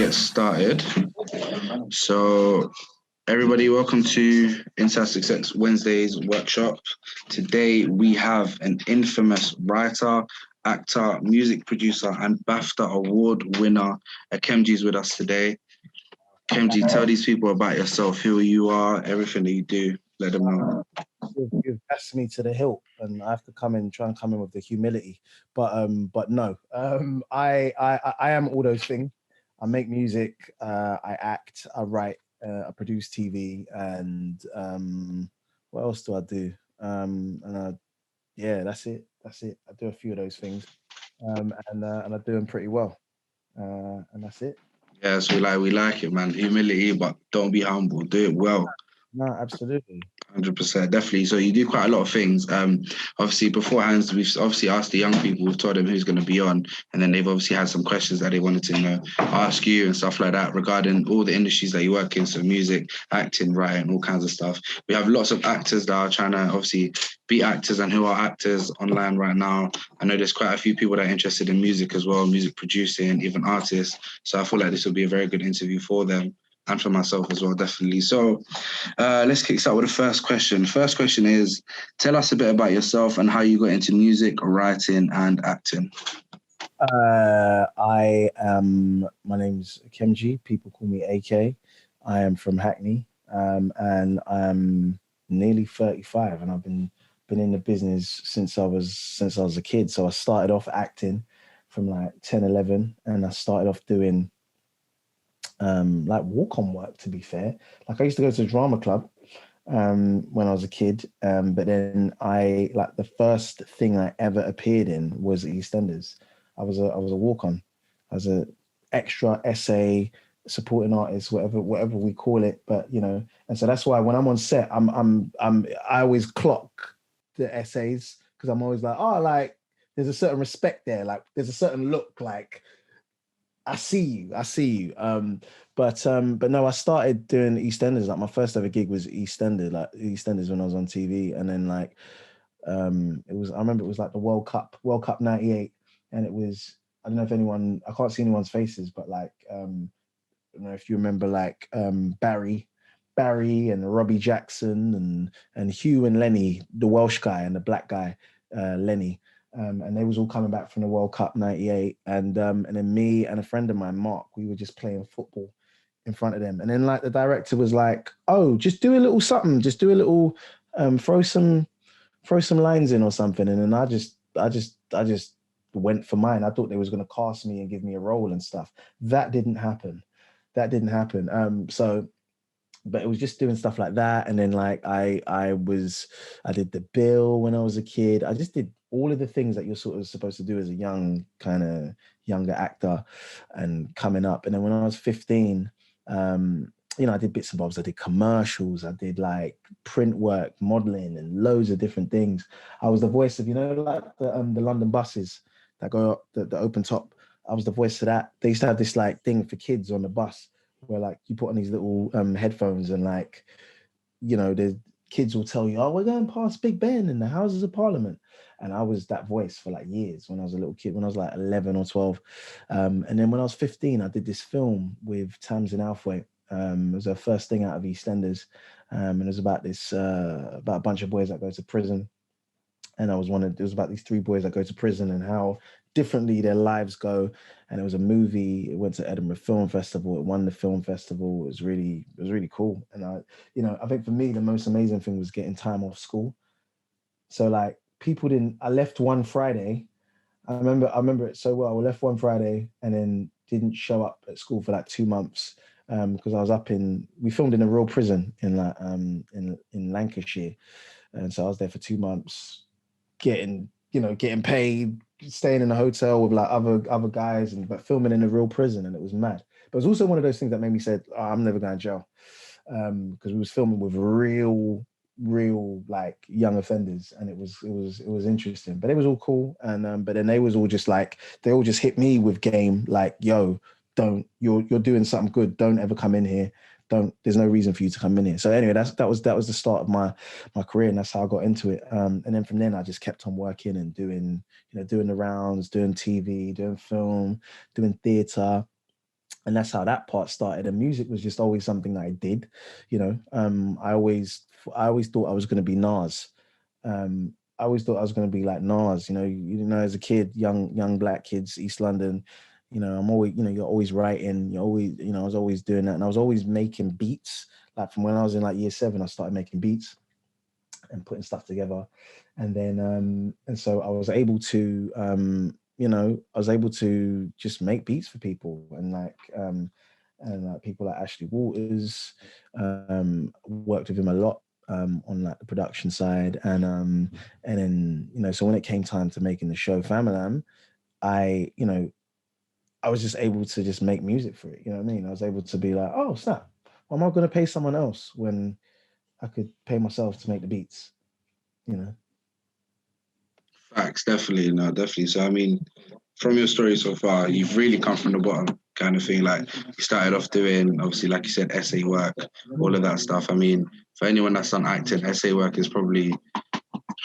get started. So, everybody, welcome to Inside Success Wednesdays workshop. Today, we have an infamous writer, actor, music producer, and BAFTA award winner. Akemnji's with us today. Akemnji, tell these people about yourself, who you are, everything that you do. Let them know. You've asked me to the hilt, and I have to try and come in with the humility. But no, I am all those things. I make music, I act, I write, I produce TV, and what else do I do? Yeah, that's it. I do a few of those things, and I do them pretty well, and that's it. Yes, we like it, man. Humility, but don't be humble. Do it well. No, absolutely. 100%, definitely. So you do quite a lot of things. Obviously beforehand, we've obviously asked the young people, we've told them who's going to be on, and then they've obviously had some questions that they wanted to, ask you and stuff like that regarding all the industries that you work in, so music, acting, writing, all kinds of stuff. We have lots of actors that are trying to obviously be actors and who are actors online right now. I know there's quite a few people that are interested in music as well, music producing, even artists. So I feel like this will be a very good interview for them and for myself as well, definitely. So let's kick start with the first question. First question is, tell us a bit about yourself and how you got into music, writing, and acting. My name's Akemnji. People call me AK. I am from Hackney, and I'm nearly 35, and I've been in the business since I was a kid. So I started off acting from like 10, 11, and I started off doing like walk-on work, to be fair. Like I used to go to a drama club when I was a kid, but then the first thing I ever appeared in was EastEnders. I was a walk-on. I was a extra essay, supporting artist, whatever we call it. But and so that's why when I'm on set, I always clock the essays, because I'm always like, oh, like there's a certain respect there, like there's a certain look, like I see you. But no, I started doing EastEnders. Like my first ever gig was EastEnders when I was on TV, and then I remember it was like the World Cup '98, and it was, I don't know if I can't see anyone's faces, but like I don't know if you remember Barry and Robbie Jackson and Hugh and Lenny, the Welsh guy, and the black guy, Lenny. And they was all coming back from the World Cup '98, and then me and a friend of mine, Mark, we were just playing football in front of them, and then like the director was like, "Oh, just do a little something, just do a little, throw some lines in or something," and then I just went for mine. I thought they was going to cast me and give me a role and stuff. That didn't happen. So but it was just doing stuff like that. And then like I did the bill when I was a kid. I just did all of the things that you're sort of supposed to do as a younger actor and coming up. And then when I was 15, I did bits and bobs. I did commercials. I did like print work, modeling, and loads of different things. I was the voice of, like the London buses that go up, the open top. I was the voice of that. They used to have this like thing for kids on the bus, where like you put on these little headphones, and like the kids will tell you, "Oh, we're going past Big Ben and the Houses of Parliament," and I was that voice for like years when I was a little kid, when I was like 11 or 12, and then when I was 15, I did this film with Tamsin Althwaite. It was her first thing out of EastEnders, and it was about about a bunch of boys that go to prison. And it was about these three boys that go to prison and how differently their lives go. And it was a movie. It went to Edinburgh Film Festival. It won the film festival. It was really cool. And I think for me, the most amazing thing was getting time off school. So like I left one Friday. I remember it so well. I left one Friday and then didn't show up at school for like 2 months, because we filmed in a real prison in like in Lancashire. And so I was there for 2 months, getting paid, staying in a hotel with like other guys, but filming in a real prison, and it was mad. But it was also one of those things that made me say, oh, I'm never going to jail, because we was filming with real like young offenders, and it was interesting, but it was all cool. And but then they was all just like, they all just hit me with game, like, yo, you're doing something good, don't ever come in here, there's no reason for you to come in here. So anyway, that was the start of my career, and that's how I got into it. And then from then I just kept on working and doing the rounds, doing TV, doing film, doing theatre, And that's how that part started. And music was just always something that I did, you know. I always thought I was going to be Nas. I always thought I was going to be like Nas, you know, as a kid, young black kids, East London, I'm always, you're always writing, you're always, I was always doing that. And I was always making beats. Like from when I was in like year 7, I started making beats and putting stuff together. And then, and so I was able to, I was able to just make beats for people and people like Ashley Waters, worked with him a lot on like the production side. And then, so when it came time to making the show Famalam, I, I was just able to just make music for it. You know what I mean? I was able to be like, oh, snap. Why am I going to pay someone else when I could pay myself to make the beats, you know? Facts, definitely, no, definitely. So I mean, from your story so far, you've really come from the bottom, kind of thing. Like you started off doing, obviously, like you said, essay work, all of that stuff. I mean, for anyone that's done acting, essay work is probably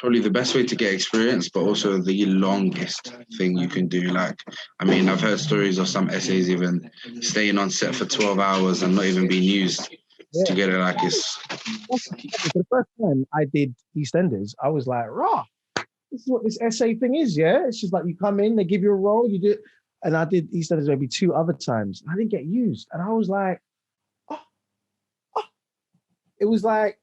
the best way to get experience, but also the longest thing you can do. Like, I mean, I've heard stories of some essays even staying on set for 12 hours and not even being used Yeah. to get it. Like, it's For the first time I did EastEnders, I was like, rah, this is what this essay thing is, yeah? It's just like you come in, they give you a role, you do it. And I did EastEnders maybe 2 other times. I didn't get used. And I was like, oh, oh. It was like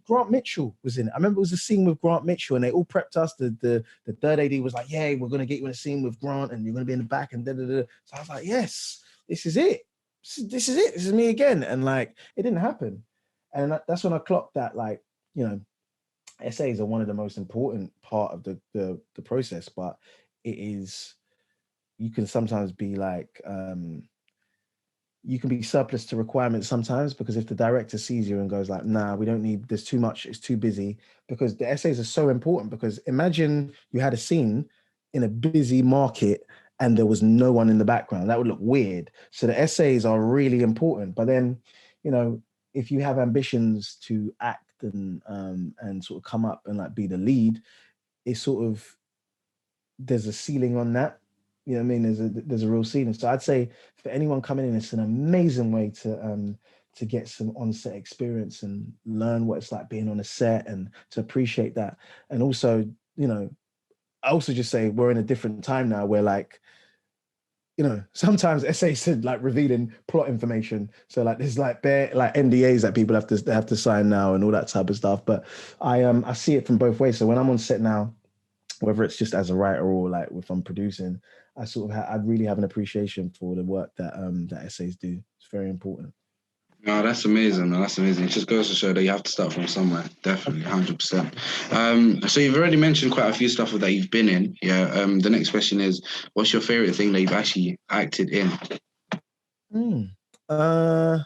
Grant Mitchell was in it. I remember it was a scene with Grant Mitchell and they all prepped us. The third AD was like, yeah, we're going to get you in a scene with Grant and you're going to be in the back and da-da-da. So I was like, yes, this is it. This is it. This is me again. And like, it didn't happen. And that's when I clocked that, like, essays are one of the most important part of the process, but it is, you can sometimes be like, you can be surplus to requirements sometimes, because if the director sees you and goes like, nah, we don't need, there's too much, it's too busy, because the essays are so important. Because imagine you had a scene in a busy market and there was no one in the background, that would look weird. So the essays are really important. But then, if you have ambitions to act and sort of come up and like be the lead, it's sort of, there's a ceiling on that. You know what I mean? There's a real ceiling. So I'd say for anyone coming in, it's an amazing way to get some on-set experience and learn what it's like being on a set and to appreciate that. And also, I also just say we're in a different time now where like, sometimes essays said like revealing plot information. So like there's like bare like NDAs that people have to sign now and all that type of stuff. But I see it from both ways. So when I'm on set now, whether it's just as a writer or like if I'm producing, I sort of I really have an appreciation for the work that essays do. It's very important. no, that's amazing. No, that's amazing. It just goes to show that you have to start from somewhere. Definitely, 100%. So you've already mentioned quite a few stuff that you've been in. Yeah. The next question is, what's your favorite thing that you've actually acted in? Uh,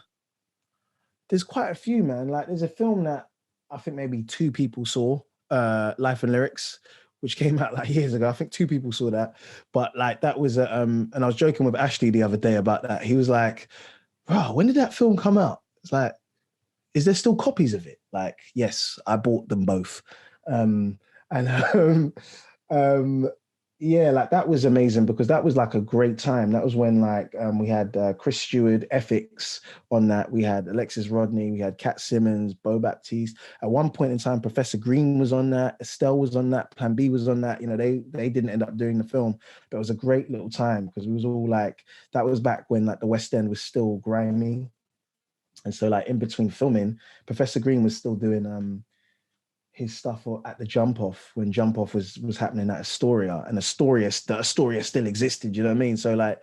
there's quite a few, man. Like there's a film that I think maybe 2 people saw, Life and Lyrics, which came out like years ago. I think 2 people saw that, but like that was and I was joking with Ashley the other day about that. He was like, "Bro, when did that film come out?" It's like, is there still copies of it? Like, yes, I bought them both. And um, yeah, like that was amazing because that was like a great time. That was when like we had Chris Stewart, Ethics on that. We had Alexis Rodney, we had Kat Simmons, Bo Baptiste. At one point in time, Professor Green was on that, Estelle was on that, Plan B was on that. They didn't end up doing the film, but it was a great little time because we was all like, that was back when like the West End was still grimy. And so like in between filming, Professor Green was still doing his stuff at the Jump Off when Jump Off was happening at Astoria, and Astoria still existed, you know what I mean? So like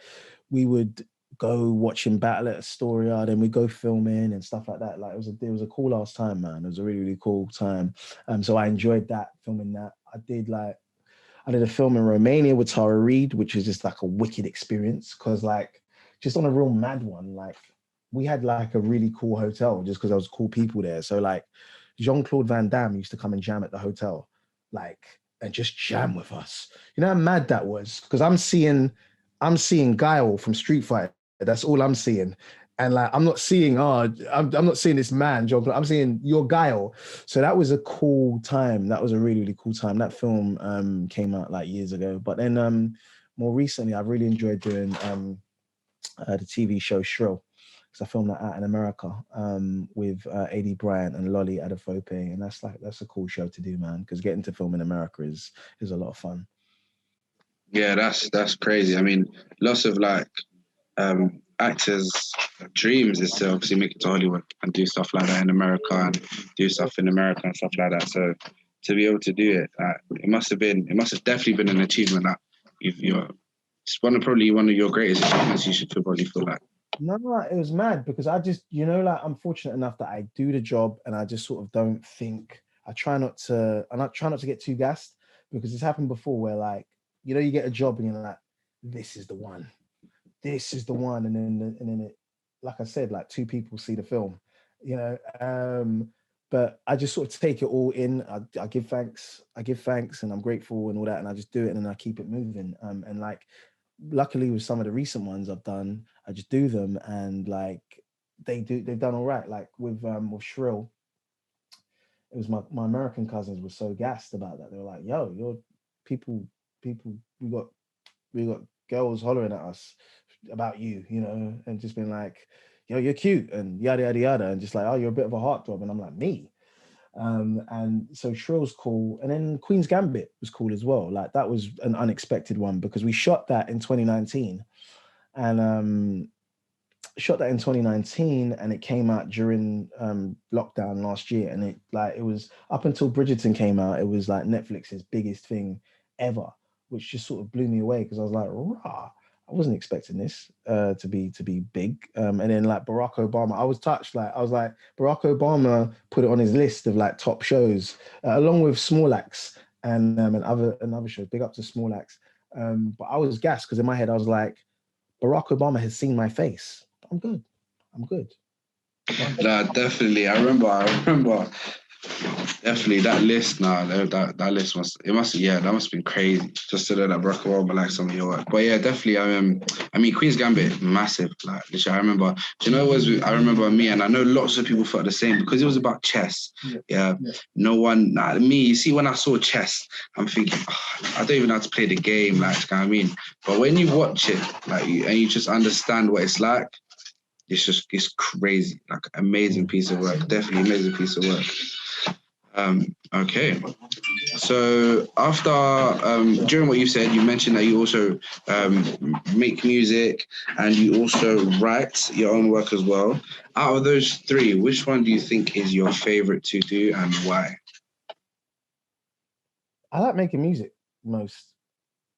we would go watch him battle at Astoria, then we go filming and stuff like that. Like it was a cool last time, man. It was a really, really cool time. So I enjoyed that, filming that. I did a film in Romania with Tara Reid, which was just like a wicked experience because like just on a real mad one, like we had like a really cool hotel just because there was cool people there. So like Jean-Claude Van Damme used to come and jam at the hotel, like, and just jam with us. You know how mad that was? Because I'm seeing Guile from Street Fighter. That's all I'm seeing. And like I'm not seeing this man, Jean-Claude. I'm seeing your Guile. So that was a cool time. That was a really, really cool time. That film came out like years ago. But then more recently, I've really enjoyed doing the TV show Shrill, because I filmed that out in America with AD Bryant and Lolly Adefope, and that's a cool show to do, man. Because getting to film in America is a lot of fun. Yeah, that's crazy. I mean, lots of like actors' dreams is to obviously make it to Hollywood and do stuff like that in America and do stuff in America and stuff like that. So to be able to do it, it must have definitely been an achievement that it's probably one of your greatest achievements. You should probably feel like. No, it was mad because I just, like, I'm fortunate enough that I do the job and I just sort of don't think, I try not to get too gassed, because it's happened before where, like, you get a job and you're like, this is the one, and then it, like I said, like two people see the film, but I just sort of take it all in. I give thanks, and I'm grateful and all that, and I just do it and then I keep it moving. And like, luckily with some of the recent ones I've done, I just do them and like they've done all right. Like with Shrill, it was my American cousins were so gassed about that. They were like, yo, you're people, we got girls hollering at us about you, and just being like, yo, you're cute and yada yada yada, and just like, oh, you're a bit of a heartthrob. And I'm like, me. And so Shrill's cool. And then Queen's Gambit was cool as well. Like that was an unexpected one because we shot that in 2019 and it came out during lockdown last year. And it was up until Bridgerton came out, it was like Netflix's biggest thing ever, which just sort of blew me away because I was like, rah, I wasn't expecting this to be big. And then like Barack Obama, I was touched. Like I was like, Barack Obama put it on his list of like top shows, along with Snorlax and other shows. Big up to Snorlax. But I was gassed because in my head I was like, Barack Obama has seen my face. I'm good. No, definitely. I remember. Definitely that list. That list that must have been crazy. Just to know that Barack Obama liked some of your work. But yeah, definitely. I mean, Queen's Gambit, massive. Like, literally, I remember. Do you know what I remember me, and I know lots of people felt the same because it was about chess. Yeah. No one. Me. You see, when I saw chess, I'm thinking, I don't even know how to play the game. Like, you know what I mean? But when you watch it, and you just understand what it's like. It's crazy, like amazing piece of work. Definitely amazing piece of work. Okay. So after during what you said, you mentioned that you also make music and you also write your own work as well. Out of those three, which one do you think is your favorite to do and why? I like making music most.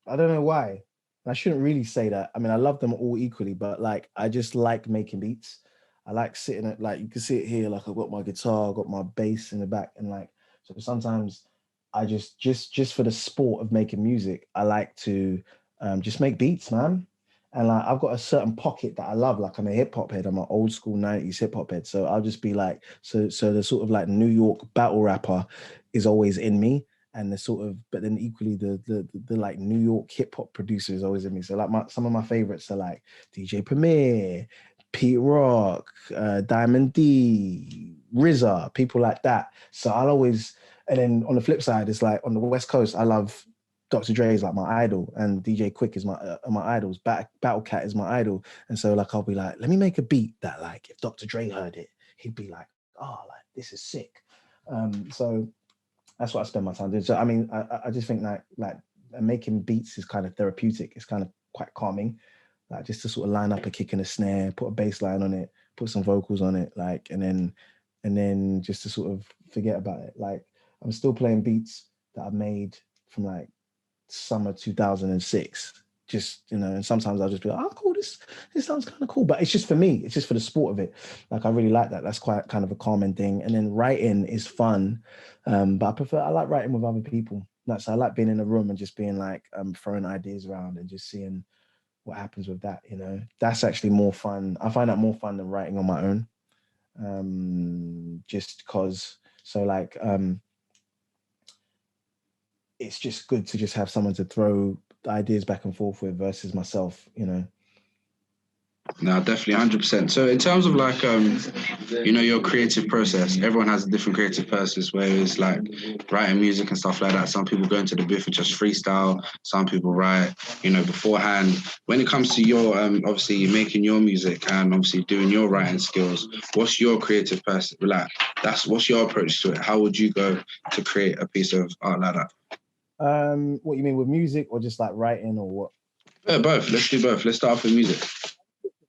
I don't know why. I shouldn't really say that. I mean, I love them all equally, but like, I just like making beats. I like sitting at, like, you can see it here, like I've got my guitar, I've got my bass in the back, and like, so sometimes I just for the sport of making music, I like to just make beats, man. And like, I've got a certain pocket that I love. Like, I'm a hip hop head. I'm an old school 90s hip hop head. So I'll just be like, so the sort of like New York battle rapper is always in me, and the sort of, but then equally the like New York hip hop producer is always in me. So like some of my favorites are like DJ Premier, Pete Rock, Diamond D, RZA, people like that. So I'll always, and then on the flip side, it's like on the West Coast, I love Dr. Dre is like my idol, and DJ Quick is my idols. Battle Cat is my idol, and so like I'll be like, let me make a beat that like if Dr. Dre heard it, he'd be like, oh, like this is sick. So that's what I spend my time doing. So I mean, I just think like making beats is kind of therapeutic. It's kind of quite calming, like just to sort of line up a kick and a snare, put a bass line on it, put some vocals on it, like, and then just to sort of forget about it. Like I'm still playing beats that I made from like summer 2006. Just, and sometimes I'll just be like, oh, cool, this sounds kind of cool. But it's just for me, it's just for the sport of it. Like I really like that. That's quite kind of a calming thing. And then writing is fun. But I like writing with other people. So I like being in a room and just being like throwing ideas around and just seeing what happens with that, That's actually more fun. I find that more fun than writing on my own. Just because, so like it's just good to just have someone to throw ideas back and forth with versus myself. No, definitely, 100%. So in terms of like, your creative process, everyone has a different creative process where it's like writing music and stuff like that. Some people go into the booth and just freestyle. Some people write, beforehand. When it comes to your, obviously making your music and obviously doing your writing skills, what's your creative person like? What's your approach to it? How would you go to create a piece of art like that? What you mean with music or just like writing or what? Both. Let's do both. Let's start off with music.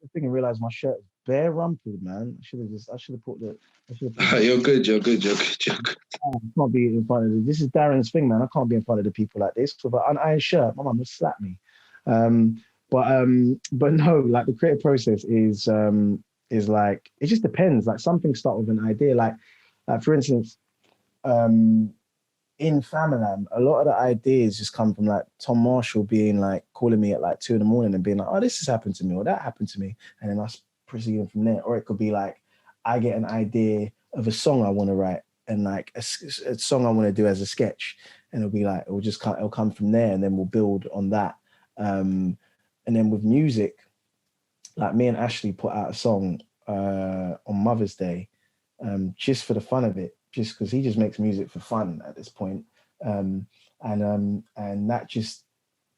I think I realized my shirt is bare rumpled, man. I should have put You're good. You're good. You're good. You're good. I can't be in front of this is Darren's thing, man. I can't be in front of the people like this with an iron shirt. My mum would slap me. But no, like the creative process is like it just depends. Like some things start with an idea. Like for instance, um, in Famalam, a lot of the ideas just come from like Tom Marshall being like calling me at like 2 a.m. and being like, "Oh, this has happened to me," or "That happened to me," and then us proceeding from there. Or it could be like I get an idea of a song I want to write and like a song I want to do as a sketch, and it'll be like it'll come from there, and then we'll build on that. And then with music, like me and Ashley put out a song on Mother's Day, just for the fun of it, just because he just makes music for fun at this point. And that just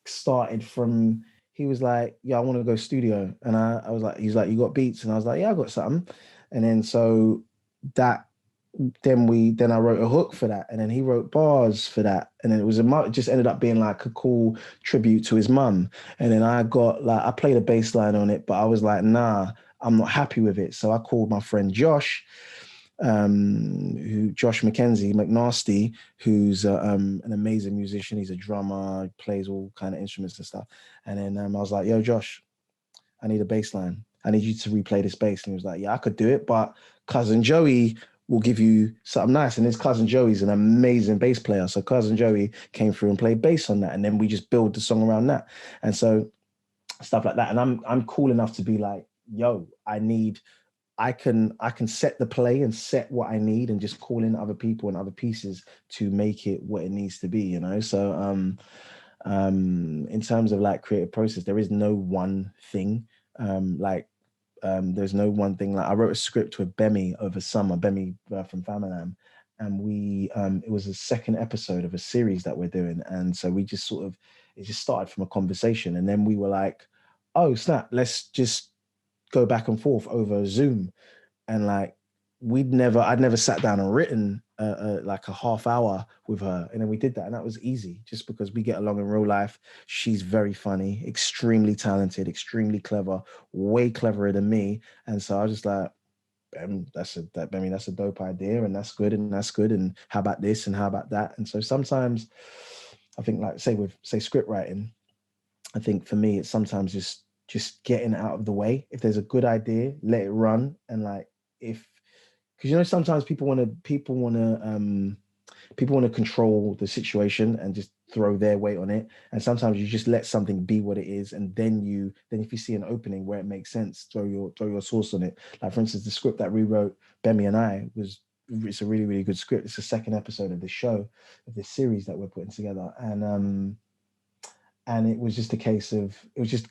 started from he was like, "Yeah, I want to go studio," and I was like, "He's like, you got beats?" And I was like, "Yeah, I got something." And then so that then I wrote a hook for that, and then he wrote bars for that, and then it just ended up being like a cool tribute to his mum. And then I played a bass line on it, but I was like, nah, I'm not happy with it. So I called my friend Josh, Josh McNasty, who's an amazing musician. He's a drummer, plays all kind of instruments and stuff. And then I was like, "Yo, Josh, I need a bass line. I need you to replay this bass." And he was like, "Yeah, I could do it, but cousin Joey will give you something nice." And his cousin Joey's an amazing bass player. So cousin Joey came through and played bass on that. And then we just build the song around that. And so stuff like that. And I'm cool enough to be like, "Yo, I can set the play and set what I need and just call in other people and other pieces to make it what it needs to be. So in terms of like creative process, there is no one thing. There's no one thing. Like I wrote a script with Bemi over summer, Bemi from Famalam, and it was the second episode of a series that we're doing. And so it just started from a conversation. And then we were like, "Oh, snap, let's just go back and forth over Zoom." And like I'd never sat down and written like a half hour with her, and then we did that, and that was easy, just because we get along in real life. She's very funny, extremely talented, extremely clever, way cleverer than me, and so I was just like, that's a dope idea, and that's good, and how about this, and how about that? And so sometimes I think, like, say script writing, I think for me it's sometimes just getting out of the way. If there's a good idea, let it run, and like if because sometimes people want to control the situation and just throw their weight on it, and sometimes you just let something be what it is, and then if you see an opening where it makes sense, throw your source on it. Like, for instance, the script that we wrote, Bemi and I, it's a really, really good script. It's the second episode of the show, of this series that we're putting together, and it was just it was just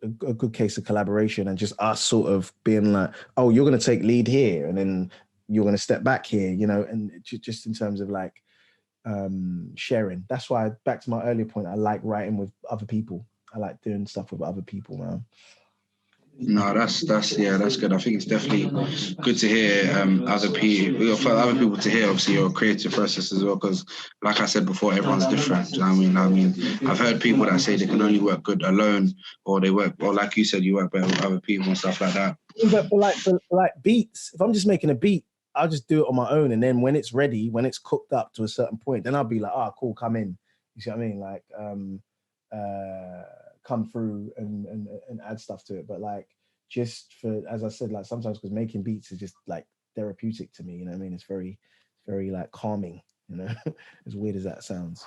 a good case of collaboration, and just us sort of being like, "Oh, you're going to take lead here, and then you're going to step back here," and just in terms of like sharing. That's why, back to my earlier point, I like writing with other people. I like doing stuff with other people, man. No, that's good. I think it's definitely good to hear for other people to hear obviously your creative process as well. Because, like I said before, everyone's different. Do you know what I mean? I've heard people that say they can only work good alone, or like you said, you work better with other people and stuff like that. But for like beats, if I'm just making a beat, I'll just do it on my own, and then when it's ready, when it's cooked up to a certain point, then I'll be like, "Oh, cool, come in." You see what I mean? Like, come through and add stuff to it. But like, just for, as I said, like sometimes, because making beats is just like therapeutic to me. You know what I mean? It's very, very like calming. As weird as that sounds.